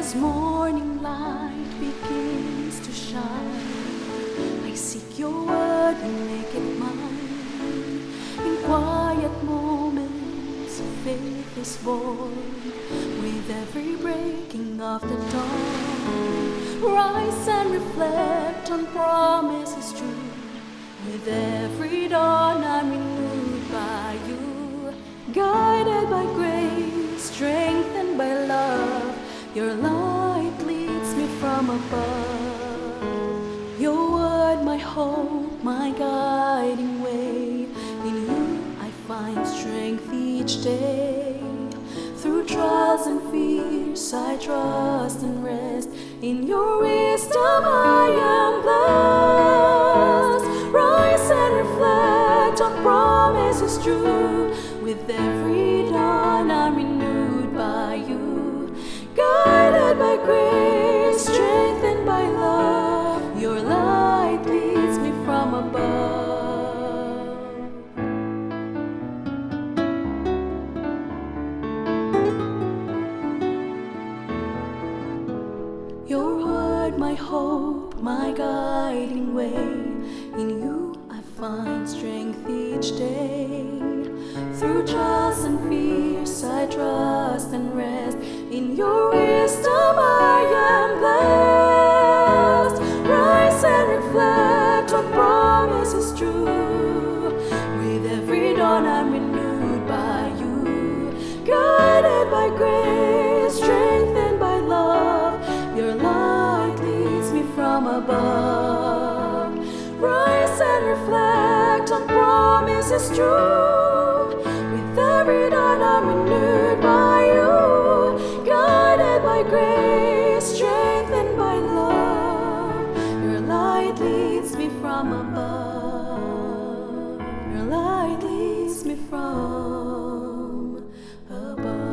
As morning light begins to shine, I seek your word and make it mine. In quiet moments, faith is born. With every breaking of the dawn, rise and reflect on promises true. With every dawn, I'm renewed by you. Guided by grace, strengthened by love, your light leads me from above. Your word, my hope, my guiding way. In you I find strength each day. Through trials and fears I trust and rest. In your wisdom I am blessed. Rise and reflect on promises true. With every dawn I'm renewed by you. Guided by grace, strengthened by love, your light leads me from above. Your word, my hope, my guiding way. In you I find strength each day. Through trials and fears I trust and rest. In your wisdom I am blessed. Rise and reflect on promises true. With every dawn I'm renewed by you. Guided by grace, strengthened by love, your light leads me from above. Rise and reflect on promises true. With every dawn I'm renewed by you. Guided by grace, strengthened by love, your light leads me from above. Your light leads me from above.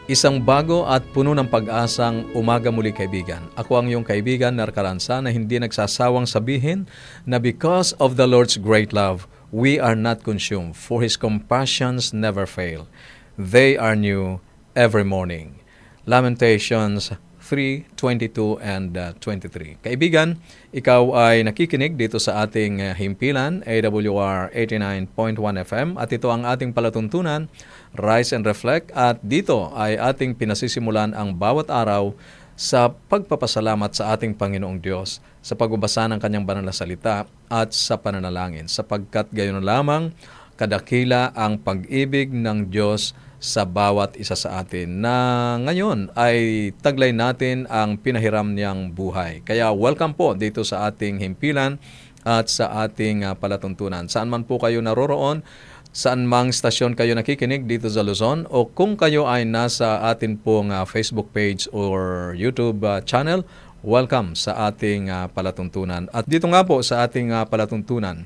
Isang bago at puno ng pag-asang umaga muli, kaibigan. Ako ang iyong kaibigan, Narcaranza, na hindi nagsasawang sabihin na because of the Lord's great love, we are not consumed, for His compassions never fail. They are new every morning. Lamentations 3:22 and 23. Kaibigan, ikaw ay nakikinig dito sa ating himpilan, AWR 89.1 FM, at ito ang ating palatuntunan, Rise and Reflect, at dito ay ating pinasisimulan ang bawat araw sa pagpapasalamat sa ating Panginoong Diyos, sa pagbabasa ng Kanyang banal na salita at sa pananalangin, sapagkat gayon lamang kadakila ang pag-ibig ng Diyos sa bawat isa sa atin, na ngayon ay taglay natin ang pinahiram niyang buhay. Kaya welcome po dito sa ating himpilan at sa ating palatuntunan. Saan man po kayo naroroon, saan mang stasyon kayo nakikinig dito sa Luzon, o kung kayo ay nasa atin pong Facebook page or YouTube channel, welcome sa ating palatuntunan. At dito nga po sa ating palatuntunan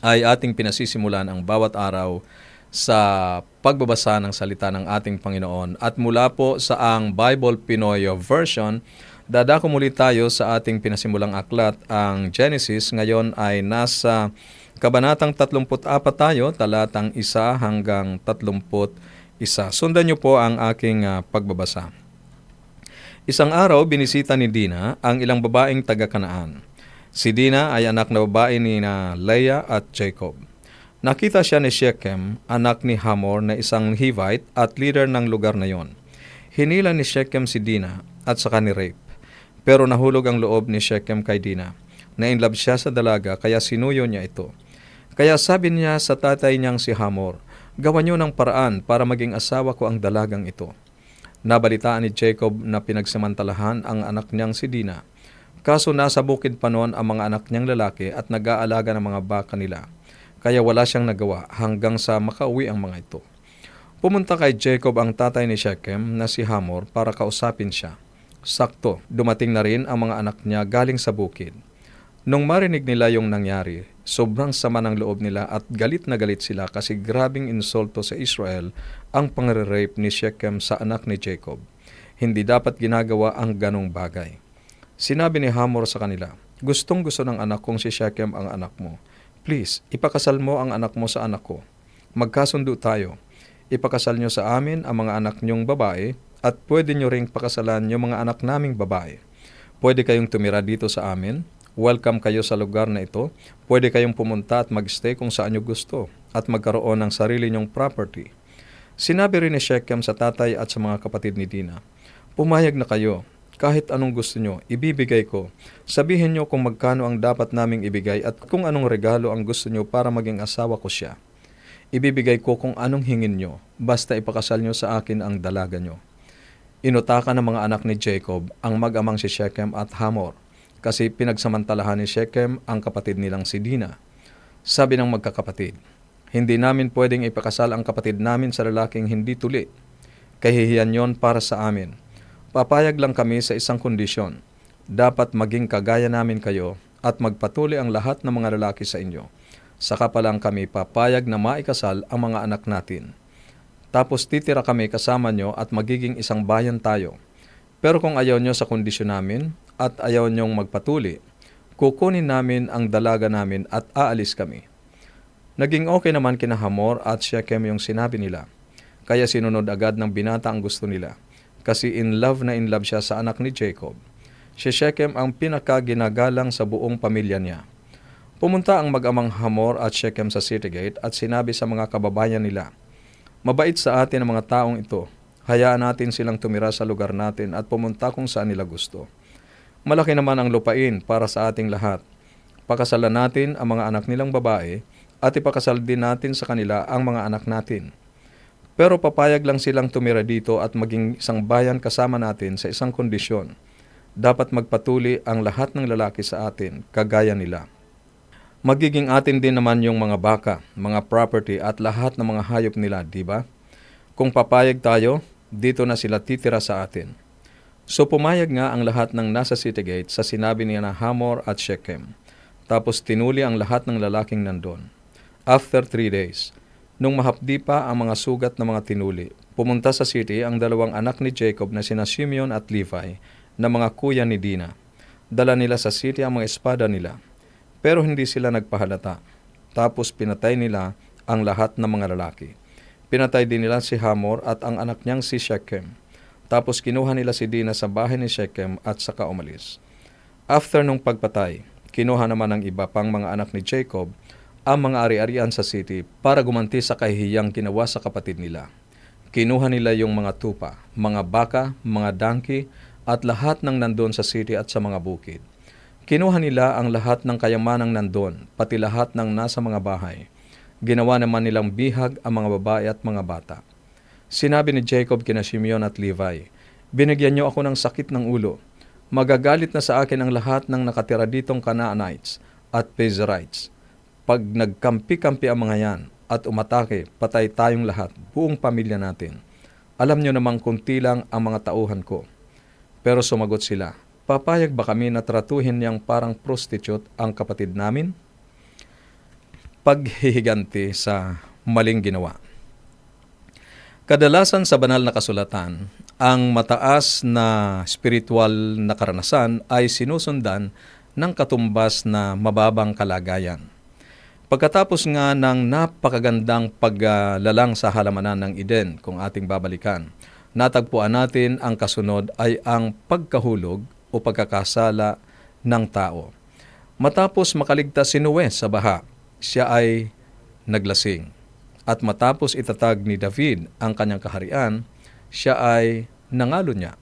ay ating pinasisimulan ang bawat araw sa pagbabasa ng salita ng ating Panginoon. At mula po sa ang Bible Pinoy Version, dadako muli tayo sa ating pinasimulang aklat, ang Genesis. Ngayon ay nasa Kabanatang 34 tayo, talatang 1 hanggang 31. Sundan niyo po ang aking pagbabasa. Isang araw, binisita ni Dina ang ilang babaeng taga-Kanaan. Si Dina ay anak na babae ni Leah at Jacob. Nakita siya ni Shechem, anak ni Hamor na isang Hivite at leader ng lugar na yon. Hinila ni Shechem si Dina at saka ni Rape. Pero nahulog ang loob ni Shechem kay Dina. Na-inlove siya sa dalaga, kaya sinuyo niya ito. Kaya sabi niya sa tatay niyang si Hamor, "Gawan niyo ng paraan para maging asawa ko ang dalagang ito." Nabalitaan ni Jacob na pinagsamantalahan ang anak niyang si Dina. Kaso nasa bukid pa noon ang mga anak niyang lalaki at nag-aalaga ng mga baka nila. Kaya wala siyang nagawa hanggang sa makauwi ang mga ito. Pumunta kay Jacob ang tatay ni Shechem na si Hamor para kausapin siya. Sakto, dumating na rin ang mga anak niya galing sa bukid. Nung marinig nila yung nangyari, sobrang sama ng loob nila at galit na galit sila kasi grabing insulto sa Israel ang pangre-rape ni Shechem sa anak ni Jacob. Hindi dapat ginagawa ang ganong bagay. Sinabi ni Hamor sa kanila, "Gustong-gusto ng anak kong si Shechem ang anak mo, Please, ipakasal mo ang anak mo sa anak ko. Magkasundo tayo. Ipakasal nyo sa amin ang mga anak nyong babae at pwede nyo ring pakasalan yung mga anak naming babae. Pwede kayong tumira dito sa amin. Welcome kayo sa lugar na ito. Pwede kayong pumunta at magstay kung saan nyo gusto at magkaroon ng sarili nyong property. Sinabi rin ni Shechem sa tatay at sa mga kapatid ni Dina, pumayag na kayo. Kahit anong gusto nyo, ibibigay ko. Sabihin nyo kung magkano ang dapat naming ibigay at kung anong regalo ang gusto nyo para maging asawa ko siya. Ibibigay ko kung anong hingin nyo, basta ipakasal nyo sa akin ang dalaga nyo. Inutakan ng mga anak ni Jacob ang mag-amang si Shechem at Hamor, kasi pinagsamantalahan ni Shechem ang kapatid nilang si Dina. Sabi ng magkakapatid, hindi namin pwedeng ipakasal ang kapatid namin sa lalaking hindi tuli. Kahihiyan yon para sa amin. Papayag lang kami sa isang kondisyon. Dapat maging kagaya namin kayo at magpatuloy ang lahat ng mga lalaki sa inyo. Saka pa lang kami papayag na maikasal ang mga anak natin. Tapos titira kami kasama nyo at magiging isang bayan tayo. Pero kung ayaw nyo sa kondisyon namin at ayaw nyong magpatuli, kukunin namin ang dalaga namin at aalis kami. Naging okay naman kina Hamor at Shechem yung sinabi nila. Kaya sinunod agad ng binata ang gusto nila. Kasi in love siya sa anak ni Jacob. Si Shechem ang pinakaginagalang sa buong pamilya niya. Pumunta ang mag-amang Hamor at Shechem sa city gate at sinabi sa mga kababayan nila, mabait sa atin ang mga taong ito. Hayaan natin silang tumira sa lugar natin at pumunta kung saan nila gusto. Malaki naman ang lupain para sa ating lahat. Pakasalan natin ang mga anak nilang babae at ipakasal din natin sa kanila ang mga anak natin. Pero papayag lang silang tumira dito at maging isang bayan kasama natin sa isang kondisyon. Dapat magpatuli ang lahat ng lalaki sa atin, kagaya nila. Magiging atin din naman yung mga baka, mga property at lahat ng mga hayop nila, di ba? Kung papayag tayo, dito na sila titira sa atin. So pumayag nga ang lahat ng nasa city gate sa sinabi niya na Hamor at Shechem. Tapos tinuli ang lahat ng lalaking nandun. After 3 days, nung mahapdi pa ang mga sugat ng mga tinuli, pumunta sa city ang dalawang anak ni Jacob na sina Simeon at Levi na mga kuya ni Dina. Dala nila sa city ang mga espada nila, pero hindi sila nagpahalata. Tapos pinatay nila ang lahat ng mga lalaki. Pinatay din nila si Hamor at ang anak niyang si Shechem. Tapos kinuha nila si Dina sa bahay ni Shechem at saka umalis. After nung pagpatay, kinuha naman ng iba pang mga anak ni Jacob ang mga ari-arian sa city para gumanti sa kahihiyang ginawa sa kapatid nila. Kinuha nila yung mga tupa, mga baka, mga donkey, at lahat ng nandun sa city at sa mga bukid. Kinuha nila ang lahat ng kayamanang nandun, pati lahat ng nasa mga bahay. Ginawa naman nilang bihag ang mga babae at mga bata. Sinabi ni Jacob kina Simeon at Levi, binigyan niyo ako ng sakit ng ulo. Magagalit na sa akin ang lahat ng nakatira ditong Canaanites at Perizzites. Pag nagkampi-kampi ang mga yan at umatake, patay tayong lahat, buong pamilya natin. Alam nyo namang kunti lang ang mga tauhan ko. Pero sumagot sila, papayag ba kami na tratuhin niyang parang prostitute ang kapatid namin? Paghihiganti sa maling ginawa. Kadalasan sa banal na kasulatan, ang mataas na spiritual na karanasan ay sinusundan ng katumbas na mababang kalagayan. Pagkatapos nga ng napakagandang paglalang sa halamanan ng Eden, kung ating babalikan, natagpuan natin ang kasunod ay ang pagkahulog o pagkakasala ng tao. Matapos makaligtas si Noe sa baha, siya ay naglasing. At matapos itatag ni David ang kanyang kaharian, siya ay nangalo niya.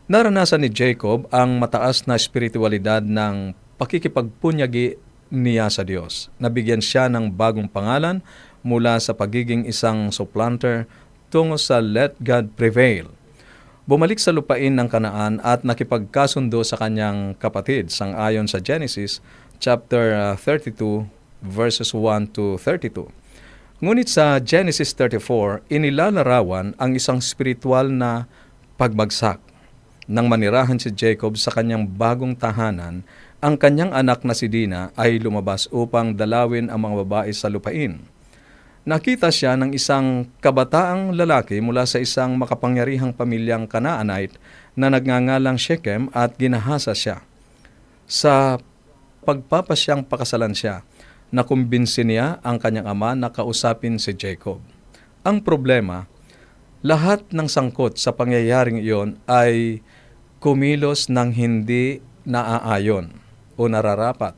Naranasan ni Jacob ang mataas na espiritualidad ng pakikipagpunyagi niya sa Diyos. Nabigyan siya ng bagong pangalan mula sa pagiging isang supplanter tungo sa Let God Prevail. Bumalik sa lupain ng Kanaan at nakipagkasundo sa kanyang kapatid sang-ayon sa Genesis chapter 32 verses 1 to 32. Ngunit sa Genesis 34, inilalarawan ang isang spiritual na pagbagsak. Nang manirahan si Jacob sa kanyang bagong tahanan, ang kanyang anak na si Dina ay lumabas upang dalawin ang mga babae sa lupain. Nakita siya ng isang kabataang lalaki mula sa isang makapangyarihang pamilyang Canaanite na nagngangalang Shechem at ginahasa siya. Sa pagpapasyang pakasalan siya, Nakumbinsi niya ang kanyang ama na kausapin si Jacob. Ang problema, lahat ng sangkot sa pangyayaring iyon ay kumilos ng hindi naaayon o nararapat.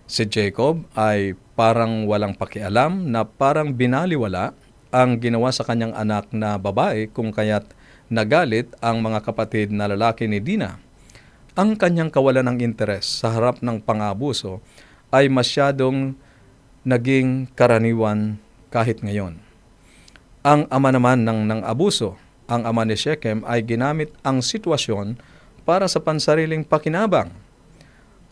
Si Jacob ay parang walang pakialam na parang binaliwala ang ginawa sa kanyang anak na babae kung kaya't nagalit ang mga kapatid na lalaki ni Dina. Ang kanyang kawalan ng interes sa harap ng pang-aabuso ay masyadong naging karaniwan kahit ngayon. Ang ama naman ng abuso, ang ama ni Shechem, ay ginamit ang sitwasyon para sa pansariling pakinabang.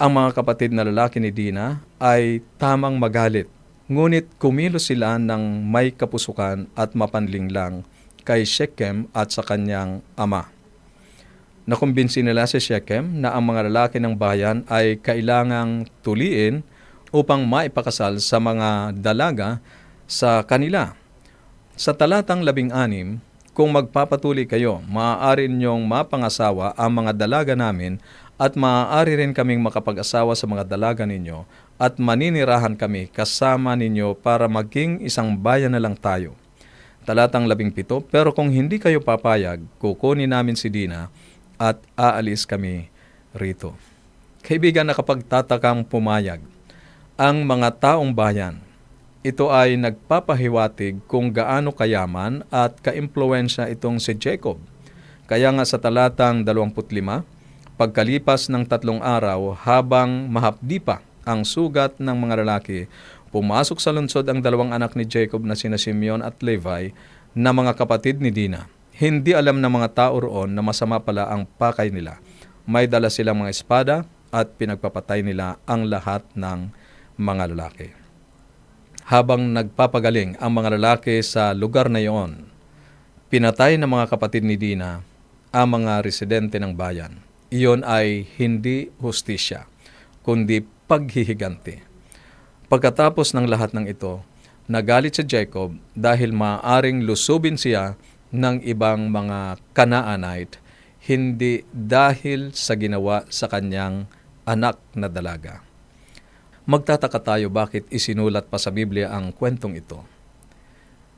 Ang mga kapatid na lalaki ni Dina ay tamang magalit, ngunit kumilos sila ng may kapusukan at mapanlinlang kay Shechem at sa kanyang ama. Nakumbinsi nila si Shechem na ang mga lalaki ng bayan ay kailangang tuliin upang maipakasal sa mga dalaga sa kanila. Sa talatang 16, kung magpapatuloy kayo, maaari ninyong mapangasawa ang mga dalaga namin at maaari rin kaming makapag-asawa sa mga dalaga ninyo at maninirahan kami kasama ninyo para maging isang bayan na lang tayo. Talatang 17, pero kung hindi kayo papayag, kukunin namin si Dina at aalis kami rito. Kaibigan, nakapagtatakang pumayag ang mga taong bayan. Ito ay nagpapahiwatig kung gaano kayaman at kaimpluwensya itong si Jacob. Kaya nga sa talatang 25, pagkalipas ng 3 araw habang mahapdi pa ang sugat ng mga lalaki, pumasok sa lungsod ang 2 anak ni Jacob na sina Simeon at Levi na mga kapatid ni Dina. Hindi alam ng mga tao roon na masama pala ang pakay nila. May dala silang mga espada at pinagpapatay nila ang lahat ng mga lalaki. Habang nagpapagaling ang mga lalaki sa lugar na iyon, pinatay ng mga kapatid ni Dina ang mga residente ng bayan. Iyon ay hindi hustisya, kundi paghihiganti. Pagkatapos ng lahat ng ito, nagalit si Jacob dahil maaaring lusubin siya ng ibang mga Canaanite, hindi dahil sa ginawa sa kanyang anak na dalaga. Magtataka tayo bakit isinulat pa sa Biblia ang kwentong ito.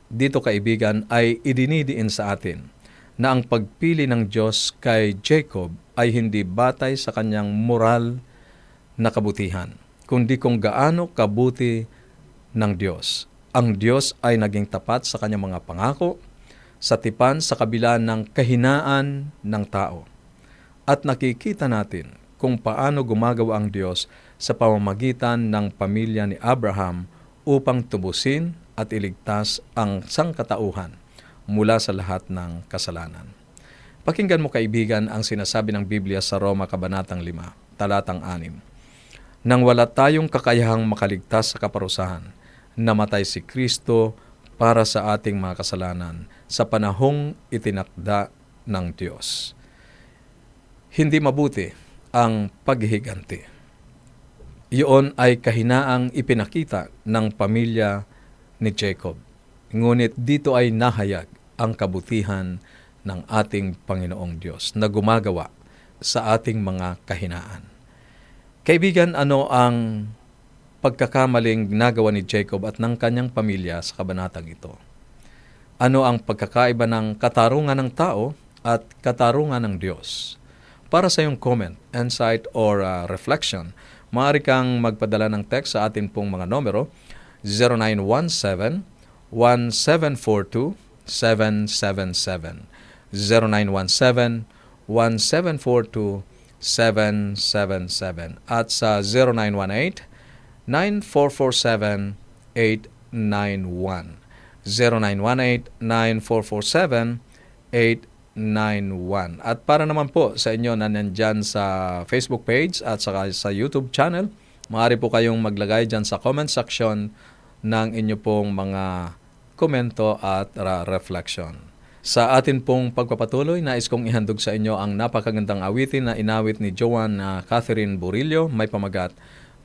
Dito, kaibigan, ay idinidiin sa atin na ang pagpili ng Diyos kay Jacob ay hindi batay sa kanyang moral na kabutihan, kundi kung gaano kabuti ng Diyos. Ang Diyos ay naging tapat sa kanyang mga pangako, sa tipan sa kabila ng kahinaan ng tao. At nakikita natin kung paano gumagawa ang Diyos sa pamamagitan ng pamilya ni Abraham upang tubusin at iligtas ang sangkatauhan mula sa lahat ng kasalanan. Pakinggan mo, kaibigan, ang sinasabi ng Biblia sa Roma Kabanatang 5, talatang 6. Nang wala tayong kakayahang makaligtas sa kaparusahan, namatay si Kristo para sa ating mga kasalanan sa panahong itinakda ng Diyos. Hindi mabuti ang paghihiganti. Iyon ay kahinaang ipinakita ng pamilya ni Jacob. Ngunit dito ay nahayag ang kabutihan ng ating Panginoong Diyos na gumagawa sa ating mga kahinaan. Kaibigan, ano ang pagkakamaling nagawa ni Jacob at ng kanyang pamilya sa kabanatang ito? Ano ang pagkakaiba ng katarungan ng tao at katarungan ng Diyos? Para sa iyong comment, insight, or reflection, maaari kang magpadala ng text sa atin pong mga numero 0917-1742-777, 0917-1742-777, at sa 0918-9447-891, 0918-9447-891. At para naman po sa inyo na nandyan sa Facebook page at saka sa YouTube channel, maaari po kayong maglagay dyan sa comment section ng inyo pong mga komento at reflection. Sa atin pong pagpapatuloy, nais kong ihandog sa inyo ang napakagandang awitin na inawit ni Joan Catherine Burillo, may pamagat,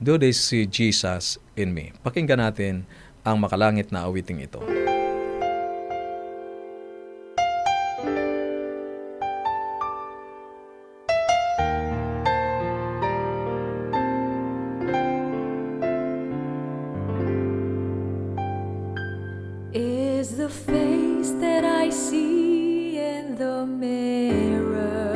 Do They See Jesus in Me? Pakinggan natin ang makalangit na awiting ito. is the face that I see in the mirror,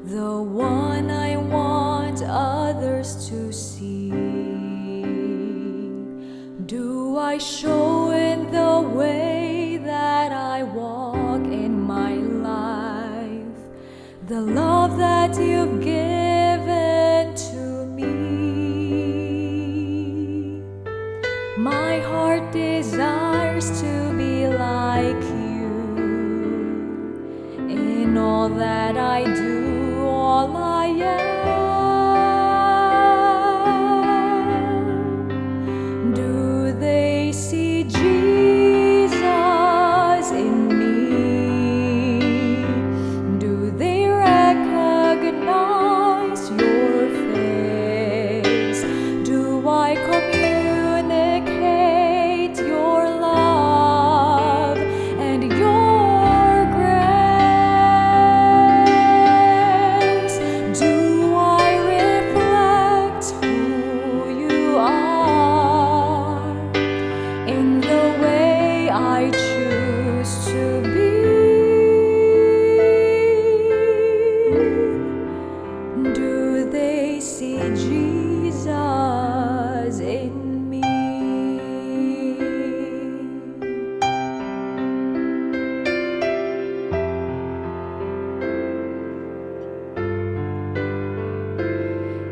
the one I want others to see. Do I show in the way that I walk in my life the love that you've given to me? My heart desires to be like you in all that I do, all I am. Do they see Jesus in me? Do they recognize your face? Do I communicate your love and your grace? Do I reflect who you are in the way I choose to be? Do they see Jesus in me?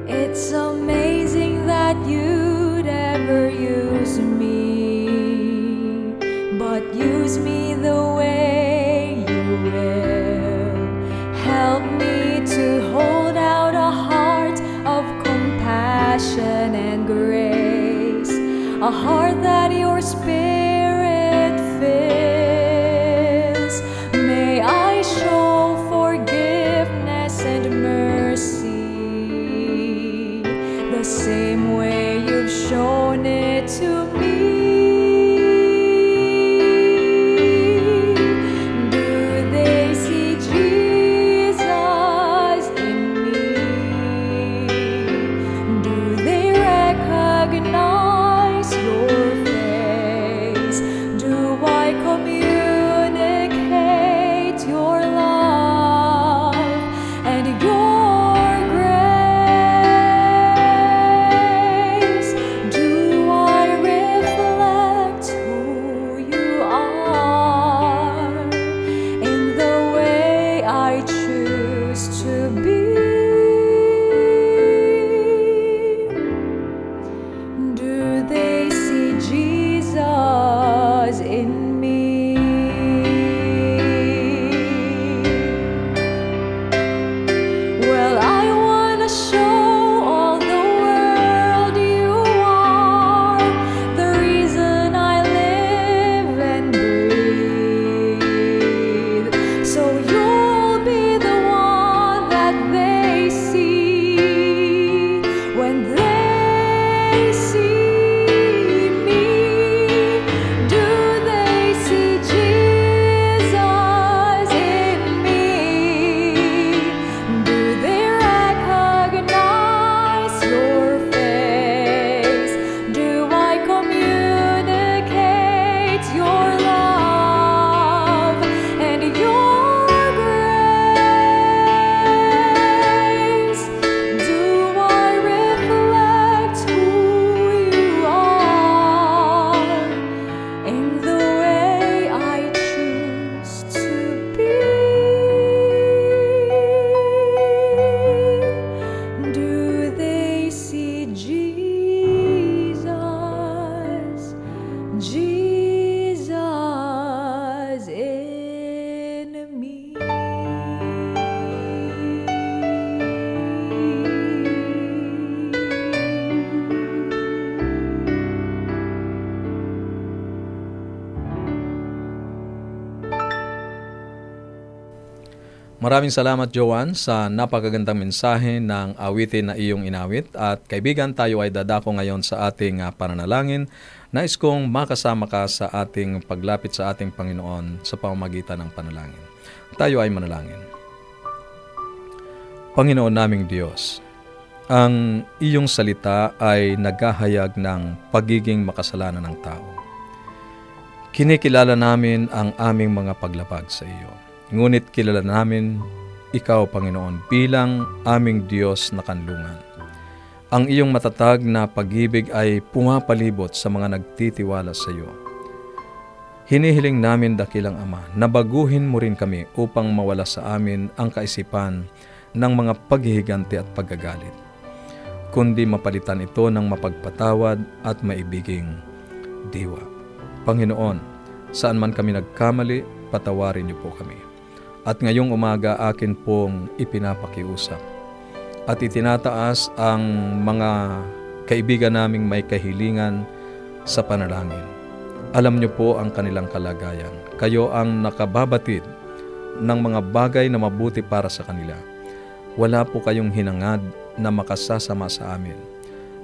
It's amazing that you'd ever use me, but use me the way you will. Help me to hold out a heart of compassion and grace, a heart that your Spirit fills. May I show forgiveness and mercy the same way you've shown it to me. Do they see Jesus in me? Do they recognize your face? Do I communicate your love and your grace? Do I reflect who you are in the way I choose to be? Do they see Jesus in me? Well, I wanna show all the world you are the reason I live and breathe. So you'll be the one that they see when they see me. Do they see Jesus in me? Do they recognize your face? Do I communicate your love and your grace? Do I reflect who you are in the way I choose to be? Do they see Jesus, Jesus in me? Maraming salamat, Joanne, sa napakagandang mensahe ng awitin na iyong inawit. At kaibigan, tayo ay dadako ngayon sa ating pananalangin. Nais kong makasama ka sa ating paglapit sa ating Panginoon sa pamamagitan ng panalangin. Tayo ay manalangin. Panginoon naming Diyos, ang iyong salita ay naghahayag ng pagiging makasalanan ng tao. Kinikilala namin ang aming mga paglabag sa iyo. Ngunit kilala namin ikaw, Panginoon, bilang aming Diyos na kanlungan. Ang iyong matatag na pag-ibig ay pumapalibot sa mga nagtitiwala sa iyo. Hinihiling namin, dakilang Ama, na baguhin mo rin kami upang mawala sa amin ang kaisipan ng mga paghihiganti at paggagalit, kundi mapalitan ito ng mapagpatawad at maibiging diwa. Panginoon, saan man kami nagkamali, patawarin niyo po kami. At ngayong umaga akin pong ipinapakiusap at itinataas ang mga kaibigan naming may kahilingan sa panalangin. Alam niyo po ang kanilang kalagayan. Kayo ang nakababatid ng mga bagay na mabuti para sa kanila. Wala po kayong hinangad na makasasama sa amin.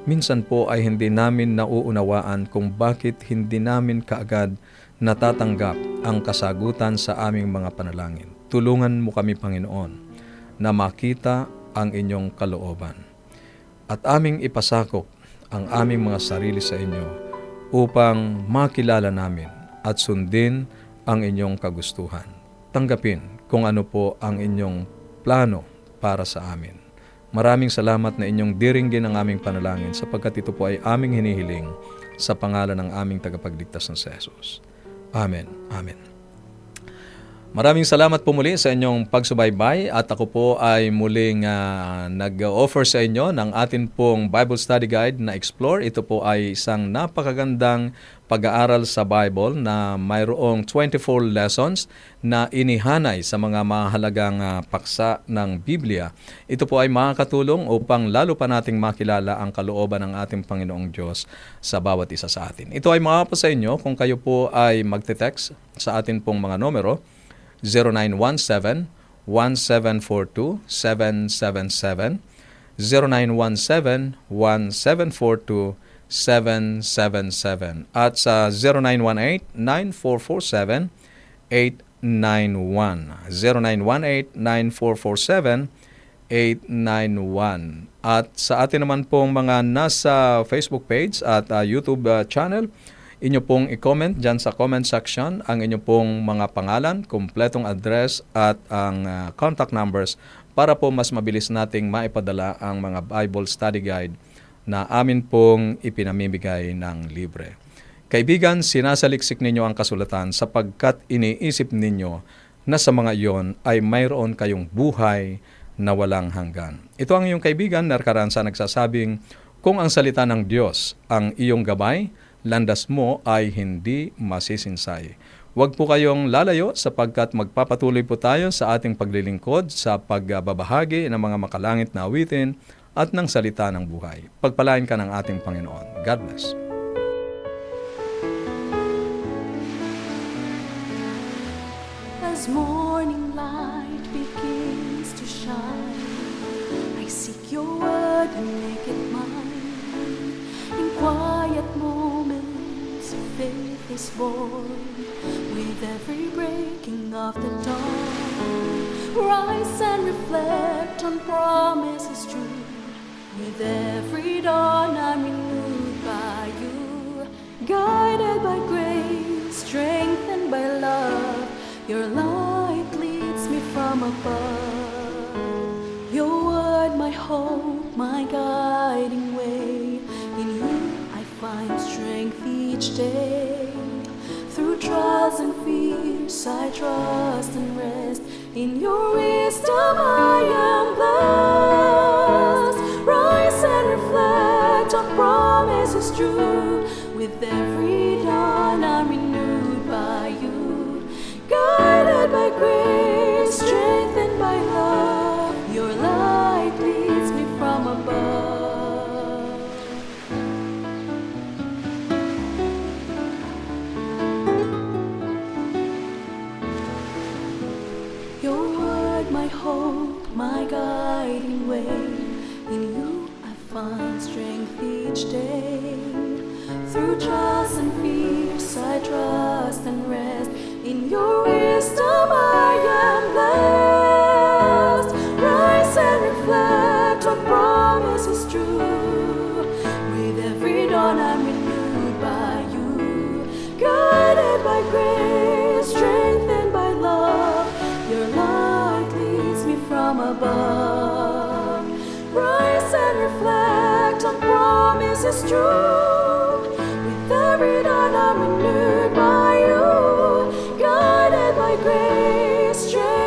Minsan po ay hindi namin nauunawaan kung bakit hindi namin kaagad natatanggap ang kasagutan sa aming mga panalangin. Tulungan mo kami, Panginoon, na makita ang inyong kalooban at aming ipasakop ang aming mga sarili sa inyo upang makilala namin at sundin ang inyong kagustuhan. Tanggapin kung ano po ang inyong plano para sa amin. Maraming salamat na inyong diringgin ang aming panalangin sapagkat ito po ay aming hinihiling sa pangalan ng aming tagapagligtas na si Jesus. Amen. Amen. Maraming salamat po muli sa inyong pagsubaybay at ako po ay muling nag-offer sa inyo ng atin pong Bible Study Guide na Explore. Ito po ay isang napakagandang pag-aaral sa Bible na mayroong 24 lessons na inihanay sa mga mahalagang paksa ng Biblia. Ito po ay makakatulong upang lalo pa nating makilala ang kalooban ng ating Panginoong Diyos sa bawat isa sa atin. Ito ay makapa sa inyo kung kayo po ay magte-text sa atin pong mga numero 0917-1742-777, 0917-1742-777, at sa 0918-9447-891, 0918-9447-891. At sa atin naman pong mga nasa Facebook page at YouTube channel, inyo pong i-comment dyan sa comment section ang inyo pong mga pangalan, kumpletong address at ang contact numbers para po mas mabilis nating maipadala ang mga Bible Study Guide na amin pong ipinamimigay ng libre. Kaibigan, sinasaliksik ninyo ang kasulatan sapagkat iniisip ninyo na sa mga iyon ay mayroon kayong buhay na walang hanggan. Ito ang iyong kaibigan, Narcaranza, nagsasabing, kung ang salita ng Diyos ang iyong gabay, landas mo ay hindi masisinsay. Huwag po kayong lalayo sapagkat magpapatuloy po tayo sa ating paglilingkod sa pagbabahagi ng mga makalangit na awitin at ng salita ng buhay. Pagpalain ka ng ating Panginoon. God bless. As morning light begins to shine, I seek your word and make it mine. In quiet moments, faith is born. With every breaking of the dawn, rise and reflect on promises true. With every dawn, I'm renewed by you. Guided by grace, strengthened by love, your light leads me from above. Your word, my hope, my guiding way. In you I find strength each day. Through trials and fears I trust and rest. In your wisdom I am blessed. Rise and reflect on promises true. With every dawn I'm renewed by you. Guided by grace, strengthened by love, your light leads me from above. Your word, my hope, my guiding way. In you I find strength each day. Through trials and fears I trust and rest. In your wisdom I am blessed. Rise and reflect on promises true. With every dawn I'm renewed by you. Guided by is true. With every dawn I'm renewed by you, guided by grace, strength.